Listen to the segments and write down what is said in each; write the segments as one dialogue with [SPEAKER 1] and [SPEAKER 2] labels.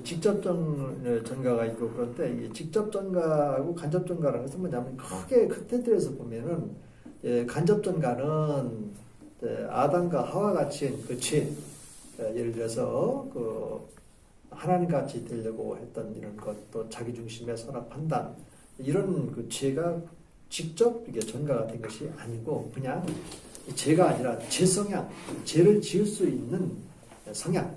[SPEAKER 1] 이제 직접 전가가 있고 그런데 이 직접 전가하고 간접 전가라는 것은 뭐냐면 크게 큰 틀에서 보면은 간접 전가는 아담과 하와 같이 그 죄, 예를 들어서 그 하나님 같이 되려고 했던 이런 것도 자기 중심의 선악 판단 이런 그 죄가 직접 이게 전가가 된 것이 아니고 그냥 죄가 아니라 죄 성향, 죄를 지을 수 있는 성향.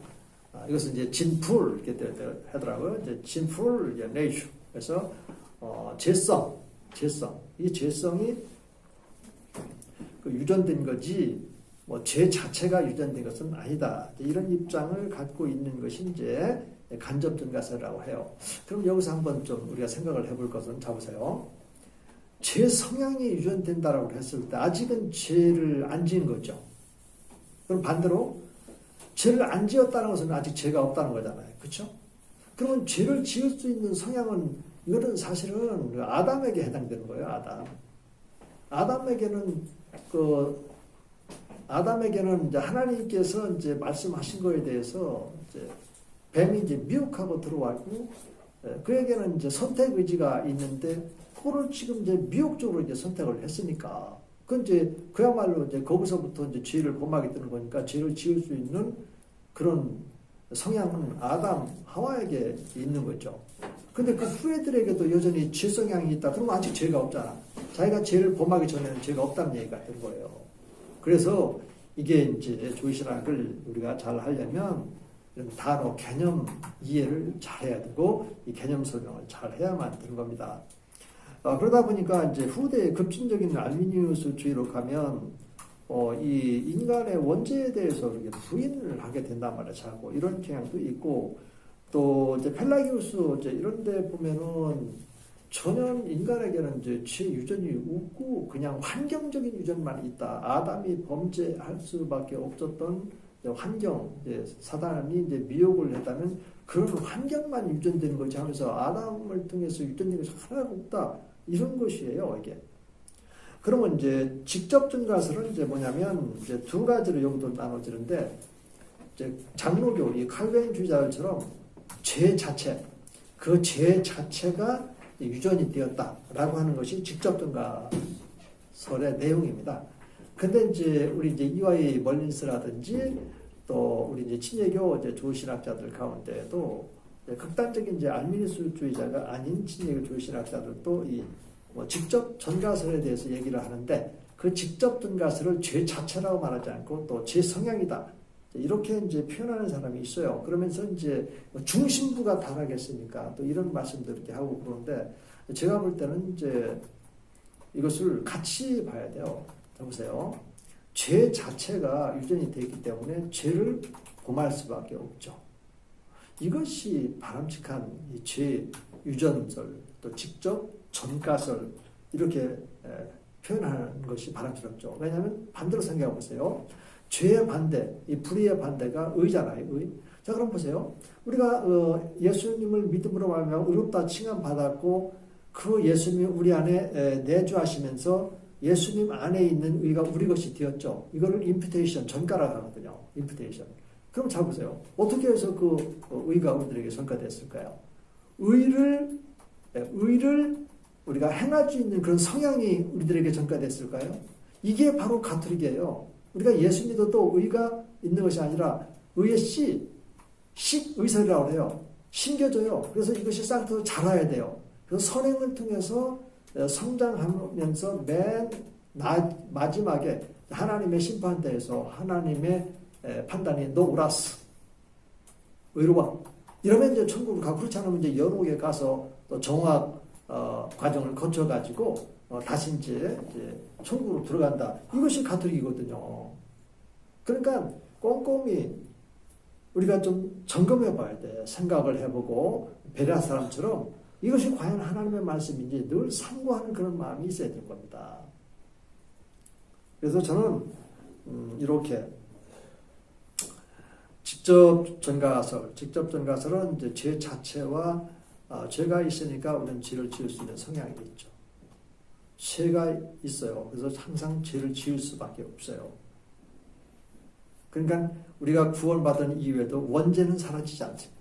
[SPEAKER 1] 이것은 이제 진풀 이렇게 하더라고요. 이제 진풀 nature. 그래서 죄성. 이 죄성이 그 유전된 거지 뭐 죄 자체가 유전된 것은 아니다. 이런 입장을 갖고 있는 것이 이제 간접 전가설이라고 해요. 그럼 여기서 한번 좀 우리가 생각을 해볼 것은 잡으세요. 죄 성향이 유전된다라고 했을 때 아직은 죄를 안 지은 거죠. 그럼 반대로 죄를 안 지었다는 것은 아직 죄가 없다는 거잖아요. 그렇죠? 그러면 죄를 지을 수 있는 성향은 이거는 사실은 아담에게 해당되는 거예요. 아담에게는 이제 하나님께서 이제 말씀하신 거에 대해서 이제 뱀이 이제 미혹하고 들어왔고 그에게는 이제 선택 의지가 있는데 그거를 지금 이제 미혹적으로 이제 선택을 했으니까 그건 이제 그야말로 이제 거기서부터 이제 죄를 범하게 되는 거니까 죄를 지을 수 있는 그런 성향은 아담, 하와에게 있는 거죠. 근데 그 후예들에게도 여전히 죄 성향이 있다. 그러면 아직 죄가 없잖아. 자기가 죄를 범하기 전에는 죄가 없다는 얘기가 되는 거예요. 그래서 이게 이제 조이신학을 우리가 잘 하려면 이런 단어, 개념 이해를 잘 해야 되고 이 개념 설명을 잘 해야만 되는 겁니다. 그러다 보니까 이제 후대의 급진적인 알미니우스주의로 가면 이 인간의 원죄에 대해서 이렇게 부인을 하게 된단 말이에요. 자꾸 이런 경향도 있고 또 이제 펠라기우스 이제 이런 데 보면은 전혀 인간에게는 이제 죄 유전이 없고 그냥 환경적인 유전만 있다. 아담이 범죄할 수밖에 없었던 환경, 사단이 이제 미혹을 했다면 그런 환경만 유전되는 거지 하면서 아담을 통해서 유전된 것이 하나가 없다. 이런 것이에요, 이게. 그러면 이제 직접 전가설은 이제 뭐냐면 이제 두 가지로 여기도 나눠지는데 이제 장로교, 이 칼뱅주의자들처럼 죄 자체, 그 죄 자체가 유전이 되었다라고 하는 것이 직접 전가설의 내용입니다. 근데 이제 우리 이제 이와이 멀린스라든지 또 우리 이제 친예교 이제 조신학자들 가운데에도 극단적인 이제 알미니스주의자가 아닌 친예교 조신학자들도 이 뭐 직접 전가설에 대해서 얘기를 하는데 그 직접 전가설을 죄 자체라고 말하지 않고 또 죄 성향이다. 이렇게 이제 표현하는 사람이 있어요. 그러면서 이제 중심부가 다르겠습니까? 또 이런 말씀들 이렇게 하고 그러는데 제가 볼 때는 이제 이것을 같이 봐야 돼요. 보세요. 죄 자체가 유전이 되어 있기 때문에 죄를 범할 수밖에 없죠. 이것이 바람직한 이 죄 유전설, 또 직접 전가설 이렇게 표현하는 것이 바람스럽죠. 왜냐하면 반대로 생각해 보세요. 죄의 반대, 이 불의의 반대가 의잖아요. 의. 자, 그럼 보세요. 우리가 예수님을 믿음으로 말하면 의롭다 칭함받았고 그 예수님이 우리 안에 내주하시면서 예수님 안에 있는 의가 우리 것이 되었죠. 이거를 임퓨테이션, 전가라고 하거든요. 임퓨테이션. 그럼 잘 보세요. 어떻게 해서 그 의가 우리들에게 전가됐을까요? 의를 우리가 행할 수 있는 그런 성향이 우리들에게 전가됐을까요? 이게 바로 가톨릭이에요. 우리가 예수 믿어도 의가 있는 것이 아니라 의의 식의설이라고 해요. 심겨져요. 그래서 이것이 쌍터로 자라야 돼요. 그래서 선행을 통해서 성장하면서 맨 마지막에 하나님의 심판대에서 하나님의 판단이 너 옳았어. 의로워. 이러면 이제 천국을 가고 그렇지 않으면 이제 연옥에 가서 또 정확 과정을 거쳐가지고 다시 이제 천국으로 들어간다. 이것이 가톨릭이거든요. 그러니까 꼼꼼히 우리가 좀 점검해 봐야 돼. 생각을 해보고 베레아 사람처럼 이것이 과연 하나님의 말씀인지 늘 상고하는 그런 마음이 있어야 될 겁니다. 그래서 저는 이렇게 직접 전가설은 이제 죄 자체와 죄가 있으니까 우리는 죄를 지을 수 있는 성향이 있죠. 죄가 있어요. 그래서 항상 죄를 지을 수밖에 없어요. 그러니까 우리가 구원받은 이후에도 원죄는 사라지지 않습니다.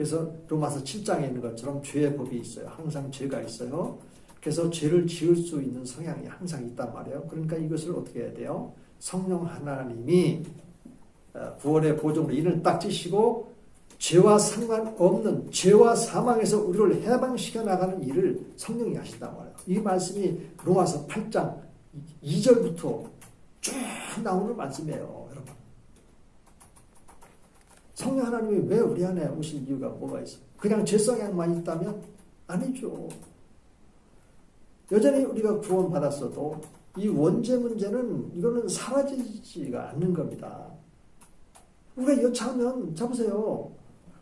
[SPEAKER 1] 그래서 로마서 7장에 있는 것처럼 죄의 법이 있어요. 항상 죄가 있어요. 그래서 죄를 지을 수 있는 성향이 항상 있단 말이에요. 그러니까 이것을 어떻게 해야 돼요? 성령 하나님이 구원의 보존으로 이를 딱 지시고 죄와 상관없는 죄와 사망에서 우리를 해방시켜 나가는 일을 성령이 하신단 말이에요. 이 말씀이 로마서 8장 2절부터 쭉 나오는 말씀이에요. 여러분. 성령 하나님이 왜 우리 안에 오실 이유가 뭐가 있어요? 그냥 죄 성향만 있다면? 아니죠. 여전히 우리가 구원받았어도 이 원죄 문제는 이거는 사라지지가 않는 겁니다. 우리가 여차하면 잡으세요.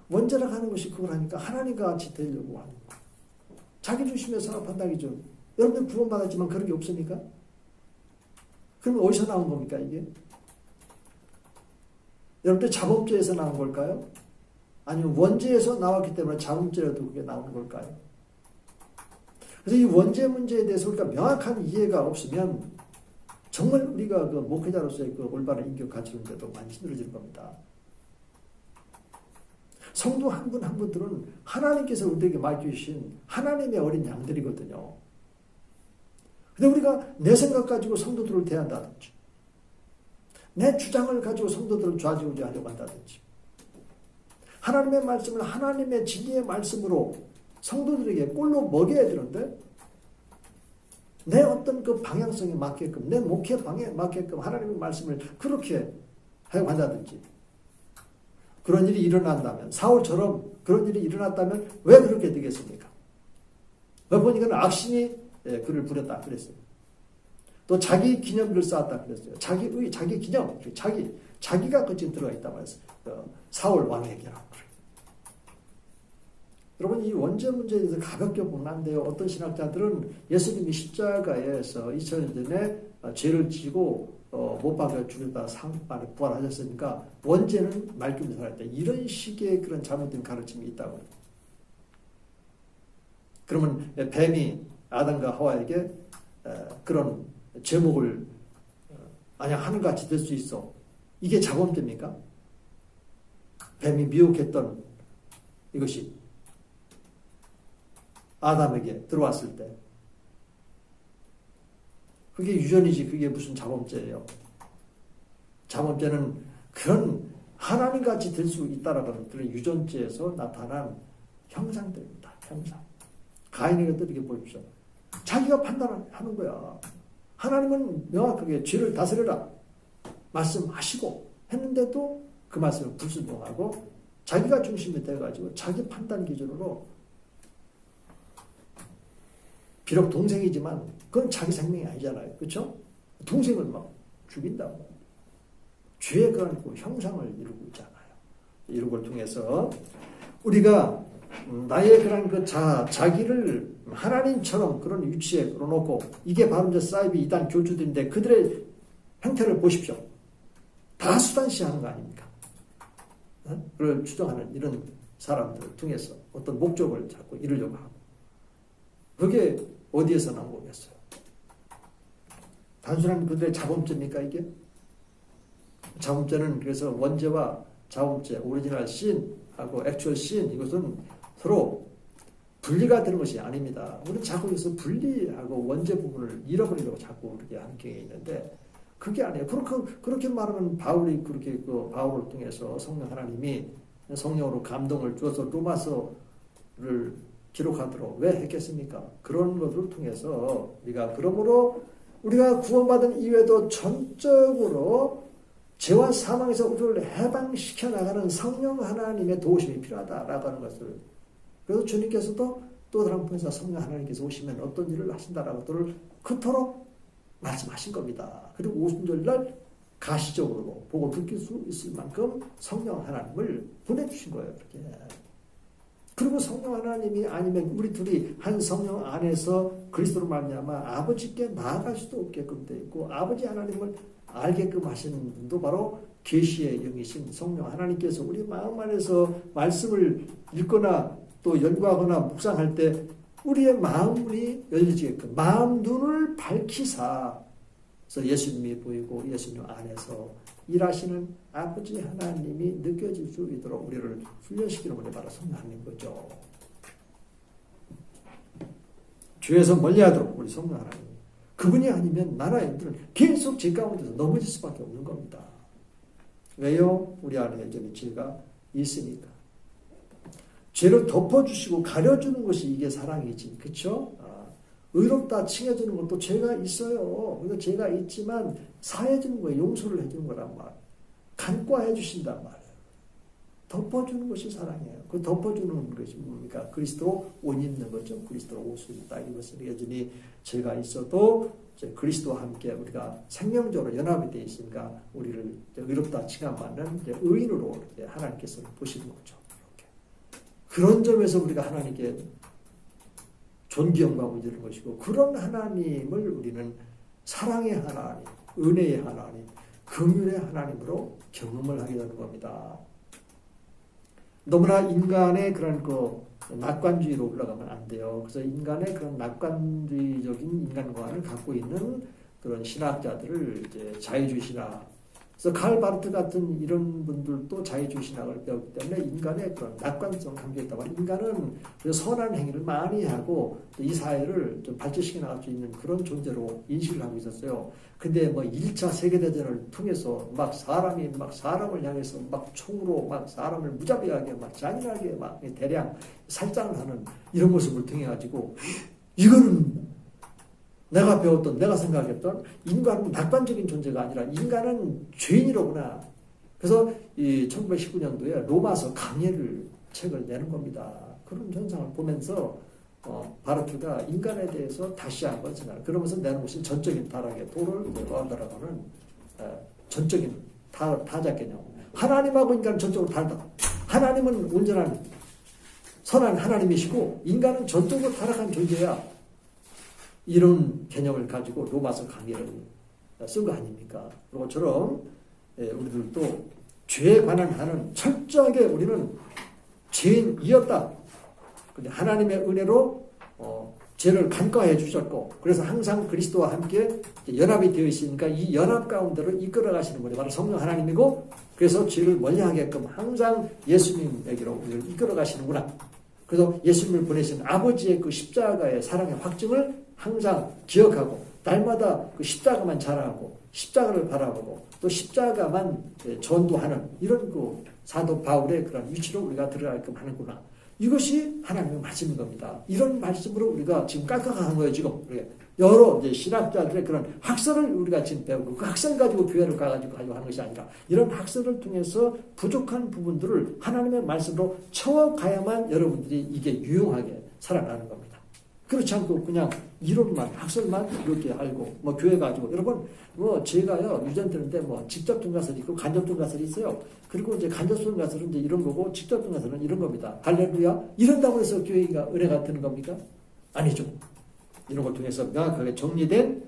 [SPEAKER 1] 원죄라고 하는 것이 그걸 하니까 하나님과 같이 되려고 하는 거예요. 자기 중심의 산업한다기죠. 여러분 구원받았지만 그런 게 없습니까? 그러면 어디서 나온 겁니까 이게? 여러분들 자범죄에서 나온 걸까요? 아니면 원죄에서 나왔기 때문에 자범죄라도 그게 나오는 걸까요? 그래서 이 원죄 문제에 대해서 우리가 명확한 이해가 없으면 정말 우리가 그 목회자로서의 그 올바른 인격 가치는데도 많이 힘들어질 겁니다. 성도 한 분 한 분들은 하나님께서 우리에게 맡겨주신 하나님의 어린 양들이거든요. 근데 우리가 내 생각 가지고 성도들을 대한다든지 내 주장을 가지고 성도들을 좌지우지하려고 한다든지 하나님의 말씀을 하나님의 진리의 말씀으로 성도들에게 꼴로 먹여야 되는데 내 어떤 그 방향성에 맞게끔 내 목회 방향에 맞게끔 하나님의 말씀을 그렇게 하려고 한다든지 그런 일이 일어난다면 사울처럼 그런 일이 일어났다면 왜 그렇게 되겠습니까? 보니까 악신이 그를 부렸다 그랬어요. 또 자기 기념비를 쌓았다 그랬어요. 자기 기념, 자기가 그 지금 들어가 있다 말했어요. 사울 왕에게라고. 여러분 이 원죄 문제에 대해서 가볍게 보면 안 돼요. 어떤 신학자들은 예수님이 십자가에서 2000년 전에 죄를 지고 못 박아 죽였다 상반에 부활하셨으니까 원죄는 말끔히 살았다. 이런 식의 그런 잘못된 가르침이 있다고 해요. 그러면 뱀이 아담과 하와에게 그런 제목을 만약 하늘같이 될 수 있어. 이게 자범죄입니까? 뱀이 미혹했던 이것이 아담에게 들어왔을 때 그게 유전이지 그게 무슨 자범죄예요. 자범죄는 그런 하나님같이 될 수 있다라는 그런 유전죄에서 나타난 형상들입니다. 형상. 가인에게 이렇게 보십시오. 자기가 판단하는 거야. 하나님은 명확하게 죄를 다스려라 말씀하시고 했는데도 그 말씀을 불순종하고 자기가 중심이 돼가지고 자기 판단 기준으로 비록 동생이지만 그건 자기 생명이 아니잖아요. 그렇죠? 동생을 막 죽인다고. 죄의 그런 그 형상을 이루고 있잖아요. 이런 걸 통해서 우리가 나의 그런 그 자기를 하나님처럼 그런 위치에 끌어놓고 이게 바로 이제 사이비 이단 교주들인데 그들의 형태를 보십시오. 다 수단시하는 거 아닙니까? 그걸 추정하는 이런 사람들을 통해서 어떤 목적을 자꾸 이루려고 하고 그게 어디에서 나온 거겠어요? 단순한 그들의 자범죄입니까 이게? 자범죄는 그래서 원죄와 자범죄, 오리지널 신하고 액츄얼 신 이것은 서로 분리가 되는 것이 아닙니다. 우리는 자꾸 여기서 분리하고 원죄 부분을 잃어버리려고 자꾸 그렇게 하는 경향이 있는데 그게 아니에요. 그렇게 말하면 바울이 그렇게 그 바울을 통해서 성령 하나님이 성령으로 감동을 주어서 로마서를 기록하도록 왜 했겠습니까? 그런 것을 통해서 우리가 그러므로 우리가 구원받은 이외에도 전적으로 죄와 사망에서 우리를 해방시켜 나가는 성령 하나님의 도우심이 필요하다라고 하는 것을 그래서 주님께서도 또 다른 분에서 성령 하나님께서 오시면 어떤 일을 하신다라고 를 그토록 말씀하신 겁니다. 그리고 오순절날 가시적으로 보고 느낄 수 있을 만큼 성령 하나님을 보내주신 거예요. 그렇게. 그리고 성령 하나님이 아니면 우리 둘이 한 성령 안에서 그리스도로 말미암아 아버지께 나아갈 수도 없게끔 되어 있고 아버지 하나님을 알게끔 하시는 분도 바로 계시의 영이신 성령 하나님께서 우리 마음 안에서 말씀을 읽거나 또 연구하거나 묵상할 때 우리의 마음이 열리게끔 마음 눈을 밝히사 그래서 예수님이 보이고 예수님 안에서 일하시는 아버지 하나님이 느껴질 수 있도록 우리를 훈련시키는 분이 바로 성령 하나님 거죠. 죄에서 멀리하도록 우리 성령 하나님. 그분이 아니면 나라 애들은 계속 죄 가운데서 넘어질 수밖에 없는 겁니다. 왜요? 우리 안에 여전히 죄가 있으니까. 죄를 덮어주시고 가려주는 것이 이게 사랑이지. 그렇죠? 의롭다 칭해주는 것도 죄가 있어요. 그래서 죄가 있지만 사해주는 거예요. 용서를 해주는 거란 말. 간과해 주신단 말이에요. 덮어주는 것이 사랑이에요. 그 덮어주는 것이 뭡니까? 그리스도로 옷 입는 거죠. 그리스도로 옷을 입다. 이것은 여전히 죄가 있어도 그리스도와 함께 우리가 생명적으로 연합이 되어 있으니까 우리를 의롭다 칭함받는 의인으로 하나님께서 보시는 거죠. 이렇게. 그런 점에서 우리가 하나님께 존귀 영광을 드리는 것이고, 그런 하나님을 우리는 사랑의 하나님, 은혜의 하나님, 긍휼의 하나님으로 경험을 하게 되는 겁니다. 너무나 인간의 그런 낙관주의로 올라가면 안 돼요. 그래서 인간의 그런 낙관주의적인 인간관을 갖고 있는 그런 신학자들을 이제 자유주의 신학, 그래서 칼 바르트 같은 이런 분들도 자유주의 신학을 배웠기 때문에 인간의 그런 낙관성 함께 있다고. 인간은 선한 행위를 많이 하고 이 사회를 좀 발전시켜 나갈 수 있는 그런 존재로 인식을 하고 있었어요. 근데 1차 세계대전을 통해서 막 사람이 막 사람을 향해서 막 총으로 막 사람을 무자비하게 막 잔인하게 막 대량 살상을 하는 이런 모습을 통해 가지고, 이거는 내가 배웠던, 내가 생각했던 인간은 낙관적인 존재가 아니라 인간은 죄인이로구나. 그래서 이 1919년도에 로마서 강해를 책을 내는 겁니다. 그런 현상을 보면서 바르트가 인간에 대해서 다시 한번 생각을, 그러면서 내는 것이 전적인 타락의 도를 얻어가는 전적인 타작 개념. 하나님하고 인간은 전적으로 다르다. 하나님은 온전한 선한 하나님이시고 인간은 전적으로 타락한 존재야. 이런 개념을 가지고 로마서 강의를 쓴 거 아닙니까? 그것처럼 우리들도 죄에 관한 하는 철저하게 우리는 죄인이었다. 근데 하나님의 은혜로 죄를 간과해 주셨고, 그래서 항상 그리스도와 함께 연합이 되어 있으니까 이 연합 가운데로 이끌어 가시는 분이 바로 성령 하나님이고, 그래서 죄를 멀리하게끔 항상 예수님에게로 우리를 이끌어 가시는구나. 그래서 예수님을 보내신 아버지의 그 십자가의 사랑의 확증을 항상 기억하고, 날마다 그 십자가만 자랑하고 십자가를 바라보고 또 십자가만 전도하는 이런 그 사도 바울의 그런 위치로 우리가 들어가게끔 하는구나. 이것이 하나님의 말씀인 겁니다. 이런 말씀으로 우리가 지금 깎아가는 거예요. 지금 여러 이제 신학자들의 그런 학설을 우리가 지금 배우고, 그 학설 가지고 교회를 가지고 하는 것이 아니라 이런 학설을 통해서 부족한 부분들을 하나님의 말씀으로 채워가야만 여러분들이 이게 유용하게 살아가는 겁니다. 그렇지 않고 그냥 이론만, 학설만 이렇게 알고 교회 가지고, 여러분 제가요 유전 되는데 직접 증가설이 있고 간접 증가설이 있어요. 그리고 이제 간접 증가설은 이제 이런 거고 직접 증가설은 이런 겁니다. 할렐루야. 이런다고 해서 교회가 은혜가 되는 겁니까? 아니죠. 이런 걸 통해서 명확하게 정리된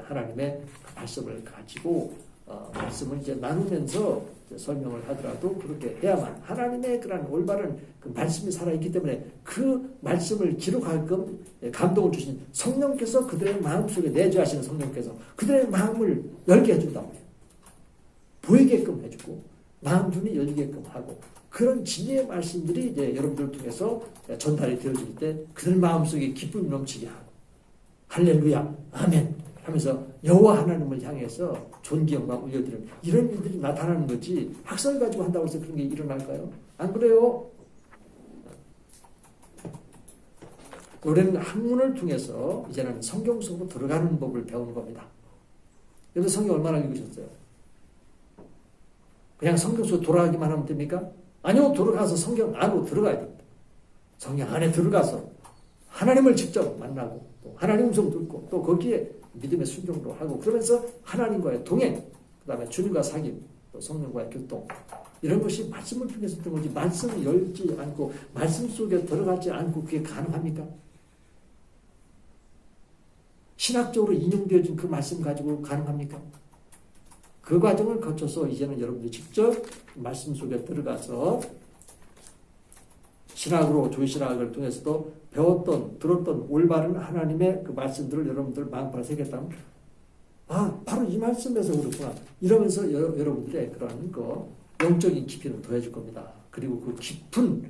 [SPEAKER 1] 하나님의 말씀을 가지고 말씀을 이제 나누면서 설명을 하더라도 그렇게 해야만, 하나님의 그런 올바른 그 말씀이 살아있기 때문에 그 말씀을 기록하게끔 감동을 주신 성령께서 그들의 마음속에 내주하시는 성령께서 그들의 마음을 열게 해준다고 해요. 보이게끔 해주고 마음 눈이 열리게끔 하고, 그런 진리의 말씀들이 이제 여러분들을 통해서 전달이 되어질 때 그들 마음속에 기쁨이 넘치게 하고, 할렐루야 아멘 하면서 여호와 하나님을 향해서 존귀 영광 올려드리는 이런 일들이 나타나는 거지, 학설 가지고 한다고 해서 그런 게 일어날까요? 안 그래요. 우리는 학문을 통해서 이제는 성경 속으로 들어가는 법을 배우는 겁니다. 여러분 성경 얼마나 읽으셨어요? 그냥 성경 속으로 돌아가기만 하면 됩니까? 아니요, 돌아가서 성경 안으로 들어가야 됩니다. 성경 안에 들어가서 하나님을 직접 만나고 또 하나님 음성 듣고 또 거기에 믿음의 순종도 하고, 그러면서 하나님과의 동행, 그 다음에 주님과 사귐, 또 성령과의 교통, 이런 것이 말씀을 통해서 되는 거지, 말씀을 열지 않고 말씀 속에 들어가지 않고 그게 가능합니까? 신학적으로 인용되어진 그 말씀 가지고 가능합니까? 그 과정을 거쳐서 이제는 여러분들이 직접 말씀 속에 들어가서 신학으로, 조신학을 통해서도 배웠던, 들었던 올바른 하나님의 그 말씀들을 여러분들 마음판에 새겼다면 아, 바로 이 말씀에서 그렇구나. 이러면서 여러분들의 그런 영적인 깊이를 더해줄 겁니다. 그리고 그 깊은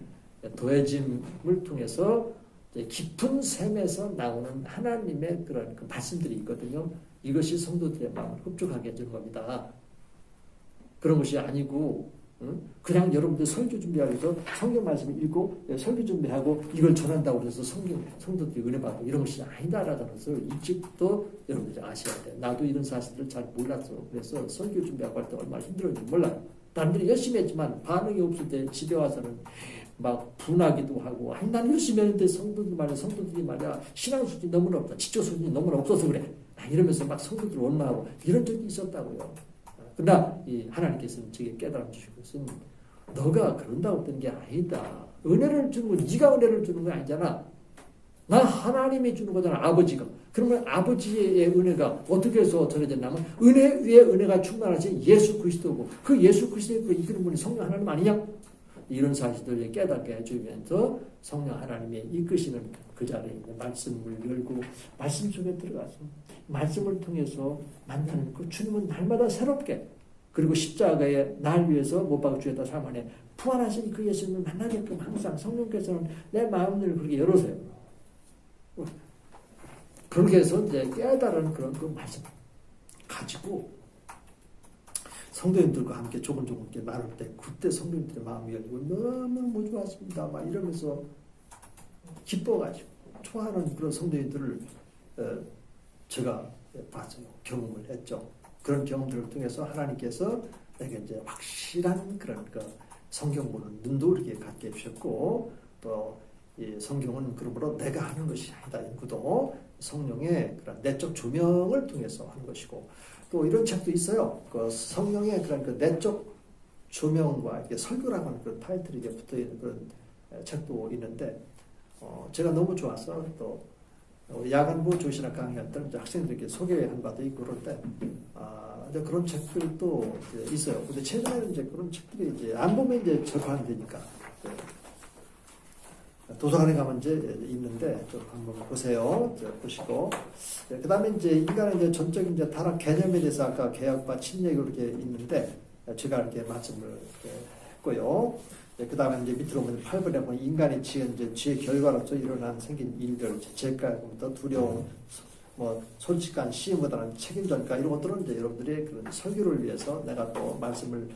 [SPEAKER 1] 더해짐을 통해서 깊은 샘에서 나오는 하나님의 그런 그 말씀들이 있거든요. 이것이 성도들의 마음을 흡족하게 해주는 겁니다. 그런 것이 아니고 그냥 여러분들 설교 준비하기 위해서 성경 말씀을 읽고 설교 준비하고 이걸 전한다고 해서 성도들이 은혜 받고 이런 것이 아니다라는 것을 일찍도 여러분들이 아셔야 돼요. 나도 이런 사실을 잘 몰랐어. 그래서 설교 준비하고 할 때 얼마나 힘들었는지 몰라요. 남들이 열심히 했지만 반응이 없을 때 집에 와서는 막 분하기도 하고, 아니, 난 열심히 했는데 성도들이 말이야, 신앙 수준이 너무나 없다. 지적 수준이 너무나 없어서 그래. 이러면서 막 성도들 원망하고, 이런 적이 있었다고요. 그러나, 하나님께서는 제게 깨달아 주신 것은, 너가 그런다고 된 게 아니다. 은혜를 주는 건, 네가 은혜를 주는 거 아니잖아. 나 하나님이 주는 거잖아, 아버지가. 그러면 아버지의 은혜가 어떻게 해서 전해졌냐면, 은혜 위에 은혜가 충만하신 예수 그리스도고, 그 예수 그리스도를 이끄는 분이 성령 하나님 아니냐? 이런 사실들을 깨닫게 해주면서 성령 하나님이 이끄시는 그 자리에 있는 말씀을 열고 말씀 속에 들어가서 말씀을 통해서 만나는 그 주님은 날마다 새롭게 그리고 십자가에 날 위해서 못 박아 주셨다 삶 안에 부활하신 그 예수님을 만나게끔 항상 성령께서는 내 마음을 그렇게 열어서요. 그렇게 해서 이제 깨달은 그런 그 말씀 가지고 성도님들과 함께 조금조금 나눌 때 그때 성도님들의 마음이 열리고 너무너무 좋았습니다. 막 이러면서 기뻐가지고 좋아하는 그런 성도님들을 제가 봤어요. 경험을 했죠. 그런 경험들을 통해서 하나님께서 내게 이제 확실한 그런 성경 보는 눈도 이렇게 갖게 해주셨고 또 이 성경은 그러므로 내가 하는 것이 아니다. 인구도 성령의 그런 내적 조명을 통해서 하는 것이고 또 이런 책도 있어요. 그 성령의 그런 그 내적 조명과 이렇게 설교라고 하는 그 타이틀이 붙어 있는 그런 책도 있는데, 제가 너무 좋아서 또 야간부 조신학 강의할 때 학생들에게 소개한 바도 있고 그럴 때, 이제 그런 책들도 이제 있어요. 근데 최근에는 이제 그런 책들이 이제 안 보면 이제 접하 안 되니까. 도서관에 가면 이제 있는데 좀 한번 보세요. 보시고 그 다음에 이제 인간의 이제 전적인 이제 타락 개념에 대해서 아까 개혁과 침략이 이렇게 있는데 제가 이렇게 말씀을 이렇게 했고요. 그 다음에 이제 밑으로 보면 8번에 보면 인간이 지은 이제 죄의 결과로서 일어난 생긴 일들, 죄가부터 두려움, 뭐 솔직한 시험보다는 책임전가 이런 것들은 이제 여러분들의 그런 설교를 위해서 내가 또 말씀을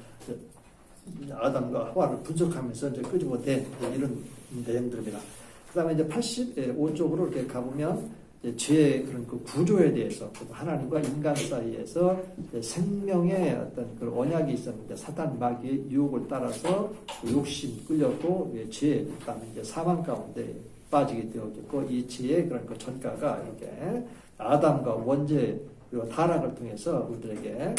[SPEAKER 1] 아담과 하와를 분석하면서 이제 끄집어낸 이런 내용들입니다. 그 다음에 이제 85쪽으로 이렇게 가보면 죄의 그런 그 구조에 대해서 하나님과 인간 사이에서 생명의 어떤 그 언약이 있었는데 사단 마귀의 유혹을 따라서 욕심 끌렸고 죄, 그 다음에 이제 사망 가운데 빠지게 되었고 이 죄의 그런 그 전가가 이렇게 아담과 원죄 그리고 타락을 통해서 우리들에게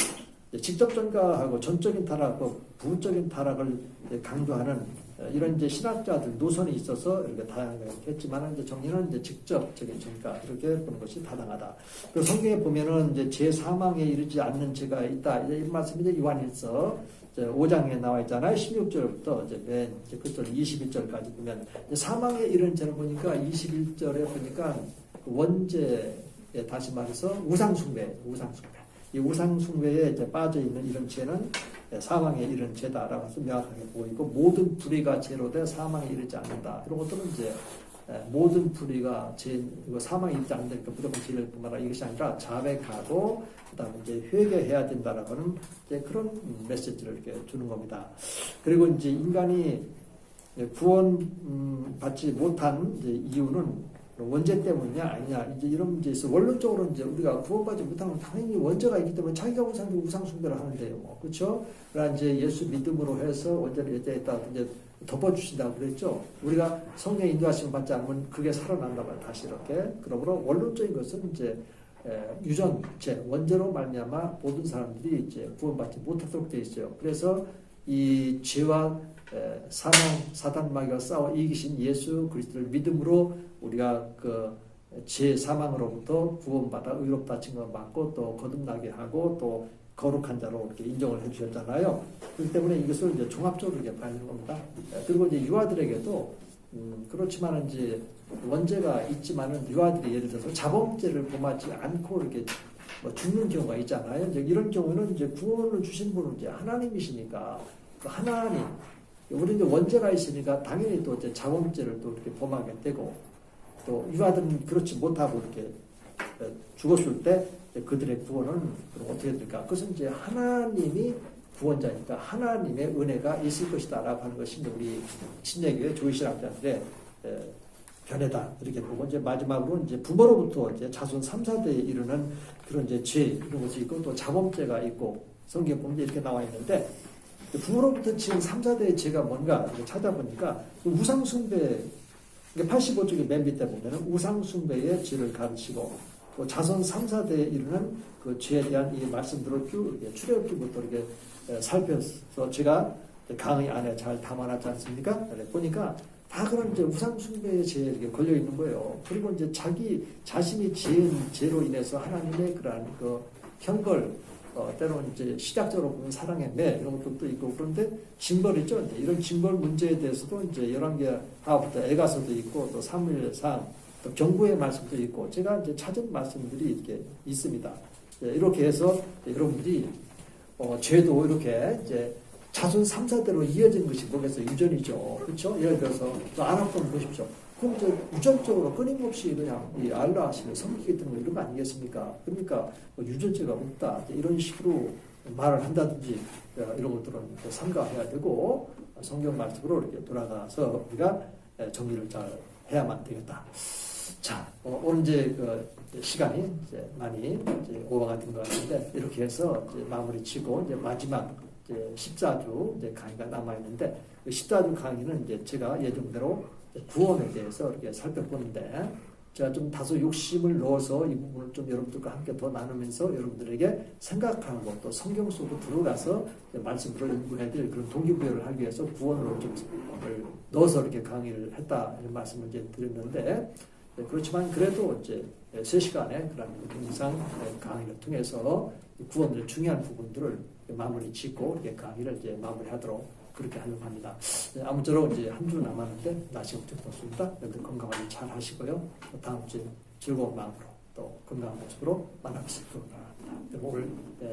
[SPEAKER 1] 직접 전가하고 전적인 타락과 부적인 타락을 강조하는 이런 이제 신학자들 노선이 있어서 이렇게 다양하게 했지만 이제 정리는 이제 직접적인 전가 이렇게 보는 것이 타당하다. 그 성경에 보면은 이제 제 사망에 이르지 않는 죄가 있다. 이제 이 말씀이 이제 요한일서 5장에 나와 있잖아요. 16절부터 이제 맨 끝절 21절까지 보면 사망에 이른 죄를 보니까 21절에 보니까 원죄에 다시 말해서 우상숭배. 이 우상숭배에 이제 빠져있는 이런 죄는 사망에 이른 죄다라고 해서 명확하게 보이고 모든 불의가 죄로 돼 사망에 이르지 않는다. 이런 것들은 이제 모든 불의가 사망에 이르지 않는다니까 무조건 죄를 범하라 이것이 아니라 자백하고 그다음에 이제 회개해야 된다라고 하는 이제 그런 메시지를 이렇게 주는 겁니다. 그리고 이제 인간이 구원 받지 못한 이제 이유는 원죄 때문이냐 아니냐 이제 이런 문제에서 원론적으로 이제 우리가 구원받지 못하면 당연히 원죄가 있기 때문에 자기가 우상 숭배를 하는데요, 뭐 그렇죠? 그러나 이제 예수 믿음으로 해서 원죄를 예정했다 이제 덮어주신다고 그랬죠. 우리가 성령의 인도하심을 받지 않으면 그게 살아난다고 다시 이렇게 그러므로 원론적인 것은 이제 유전죄 원죄로 말미암아 모든 사람들이 이제 구원받지 못하도록 되어 있어요. 그래서 이 죄와 사단 마귀가 싸워 이기신 예수 그리스도를 믿음으로 우리가 그 죄 사망으로부터 구원받아 의롭다 칭함을 받고 또 거듭나게 하고 또 거룩한 자로 이렇게 인정을 해주셨잖아요. 그렇기 때문에 이것을 이제 종합적으로 이렇게 봐야 하는 겁니다. 그리고 이제 유아들에게도 그렇지만 이제 원죄가 있지만은 유아들이 예를 들어서 자범죄를 범하지 않고 이렇게 뭐 죽는 경우가 있잖아요. 이제 이런 경우는 이제 구원을 주신 분은 이제 하나님이시니까 그 하나님, 우리 이제 원죄가 있으니까 당연히 또 이제 자범죄를 또 이렇게 범하게 되고 또 유아들은 그렇지 못하고 이렇게 죽었을 때 그들의 구원은 그럼 어떻게 될까? 그것은 이제 하나님이 구원자니까 하나님의 은혜가 있을 것이다라고 하는 것이 우리 신약의 조이신학자들의 견해다 이렇게 보고 이제 마지막으로 이제 부모로부터 이제 자손 3, 4대에 이르는 그런 이제 죄 이런 것이 있고 또 자범죄가 있고 성경 보면 이렇게 나와 있는데 부모로부터 지은 3, 4대의 죄가 뭔가 찾아보니까 우상숭배 85쪽의 맨 밑에 보면은 우상숭배의 죄를 가르치고 또 자손 3, 4대에 이르는 그 죄에 대한 이 말씀들을 쭉 출애굽기부터 이렇게 살펴서 제가 강의 안에 잘 담아놨지 않습니까? 보니까 다 그런 이제 우상숭배의 죄에 이렇게 걸려 있는 거예요. 그리고 이제 자기 자신이 지은 죄로 인해서 하나님의 그러한 그 형벌, 때로는 이제 시작적으로 보면 사랑의 매 이런 것들도 있고 그런데 징벌이죠. 이런 징벌 문제에 대해서도 이제 열왕기 하부터 에가서도 있고 또 사무엘상 또 경고의 말씀도 있고 제가 이제 찾은 말씀들이 이렇게 있습니다. 이렇게 해서 여러분들이 죄도 이렇게 이제 자손 3, 4대로 이어진 것이 거기서 유전이죠. 그렇죠? 예를 들어서 또 아랍권 보십시오. 그럼 이제 유전적으로 끊임없이 그냥 이 알라 하시는 섬기기 때문에 이런 거 아니겠습니까? 그러니까 뭐 유전죄가 없다. 이런 식으로 말을 한다든지 이런 것들은 삼가해야 되고 성경 말씀으로 이렇게 돌아가서 우리가 정리를 잘 해야만 되겠다. 자, 오늘 이제 그 시간이 이제 많이 이제 오버가 된 것 같은데 이렇게 해서 이제 마무리 치고 이제 마지막 이제 14주 이제 강의가 남아 있는데 14주 강의는 이제 제가 예정대로 구원에 대해서 이렇게 살펴보는데 제가 좀 다소 욕심을 넣어서 이 부분을 좀 여러분들과 함께 더 나누면서 여러분들에게 생각하고 또 성경 속으로 들어가서 말씀들을 연구해야 될 그런 동기부여를 하기 위해서 구원으로 좀 넣어서 이렇게 강의를 했다 이런 말씀을 이제 드렸는데 그렇지만 그래도 이제 3시간의 그런 동영상 강의를 통해서 구원의 중요한 부분들을 마무리 짓고 이렇게 강의를 이제 마무리하도록 그렇게 하려고 합니다. 아무쪼록 이제 한 주 남았는데 날씨가 엄청 덥습니다. 여러분들 건강관리 잘 하시고요. 다음 주에 즐거운 마음으로 또 건강한 모습으로 만나뵙시기 바랍니다. 오늘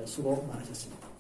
[SPEAKER 1] 수고 많으셨습니다.